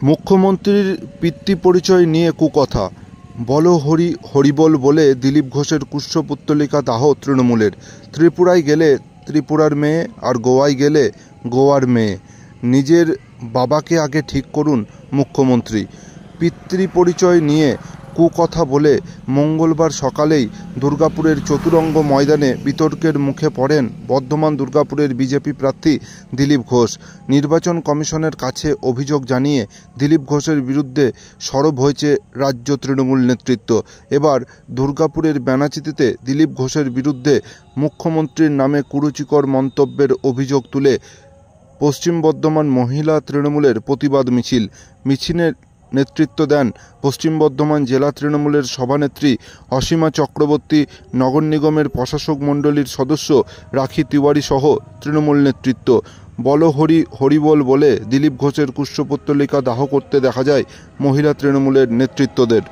মুখ্যমন্ত্রীর পিতৃ পরিচয় নিয়ে কুকথা, বলো হরি হরিবল বলে দিলীপ ঘোষের কুষ্ঠপুত্তলিকা দাহ তৃণমূলের। ত্রিপুরায় গেলে ত্রিপুরার মেয়ে আর গোয়ায় গেলে গোয়ার মেয়ে। নিজের বাবাকে আগে ঠিক করুন মুখ্যমন্ত্রী। পিতৃ পরিচয় নিয়ে কুকথা বলে মঙ্গলবার সকালেই দুর্গাপুরের চতুরঙ্গ ময়দানে বিতর্কের মুখে পড়েন বর্ধমান দুর্গাপুরের বিজেপি প্রার্থী দিলীপ ঘোষ। নির্বাচন কমিশনের কাছে অভিযোগ জানিয়ে দিলীপ ঘোষের বিরুদ্ধে সরব হয়েছে রাজ্য তৃণমূল নেতৃত্ব। এবার দুর্গাপুরের ব্যানাচিতিতে দিলীপ ঘোষের বিরুদ্ধে মুখ্যমন্ত্রীর নামে কুরুচিকর মন্তব্যের অভিযোগ তুলে পশ্চিম বর্ধমান মহিলা তৃণমূলের প্রতিবাদ মিছিলের নেতৃত্ব দেন পশ্চিম বর্ধমান জেলা তৃণমূলের সভানেত্রী অসীমা চক্রবর্তী, নগর নিগমের প্রশাসক মণ্ডলীর সদস্য রাখি তিওয়ারি সহ তৃণমূল নেতৃত্ব। বলো হরি হরিবল বলে দিলীপ ঘোষের কুষ্ঠপুত্তলিকা দাহ করতে দেখা যায় মহিলা তৃণমূলের নেতৃত্বদের।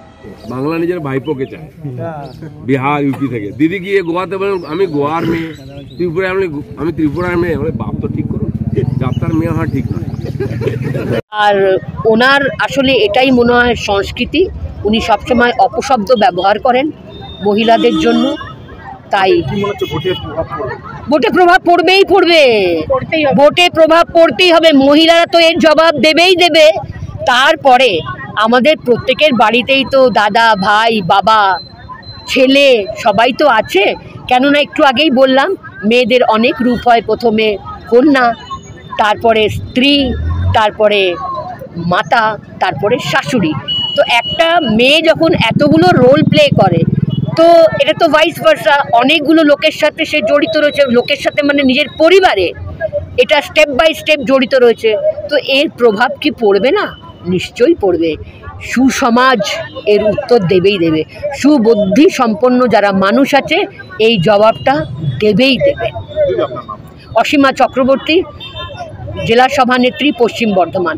বাংলা নিজের ভাইপোকে চায়, বিহার ইউপি থেকে। দিদি গিয়ে গোয়াতে বলেন আমি গোয়ার মেয়ে, ত্রিপুরায় আমি ত্রিপুরার মেয়ে। বাপ তো ঠিক করুন, যাত্রার মেয়ে হওয়া ঠিক নয়। আর ওনার আসলে এটাই মনে হয় সংস্কৃতি, উনি সবসময় অপশব্দ ব্যবহার করেন মহিলাদের জন্য। তাই ভোটে প্রভাব পড়বেই পড়বে, ভোটে প্রভাব পড়তেই হবে। মহিলারা তো এর জবাব দেবেই দেবে। তারপরে আমাদের প্রত্যেকের বাড়িতেই তো দাদা, ভাই, বাবা, ছেলে সবাই তো আছে। কেননা একটু আগেই বললাম, মেয়েদের অনেক রূপ হয়। প্রথমে কন্যা, তারপরে স্ত্রী, তারপরে মাতা, তারপরে শাশুড়ি। তো একটা মেয়ে যখন এতগুলো রোল প্লে করে, তো এটা তো ভাইস ভার্সা, অনেকগুলো লোকের সাথে সে জড়িত রয়েছে। লোকের সাথে মানে নিজের পরিবারে এটা স্টেপ বাই স্টেপ জড়িত রয়েছে। তো এর প্রভাব কি পড়বে না? নিশ্চয়ই পড়বে। সুসমাজ এর উত্তর দেবেই দেবে। সুবুদ্ধি সম্পন্ন যারা মানুষ আছে এই জবাবটা দেবেই দেবে। অসীমা চক্রবর্তী, জেলা সভানেত্রী, পশ্চিম বর্ধমান।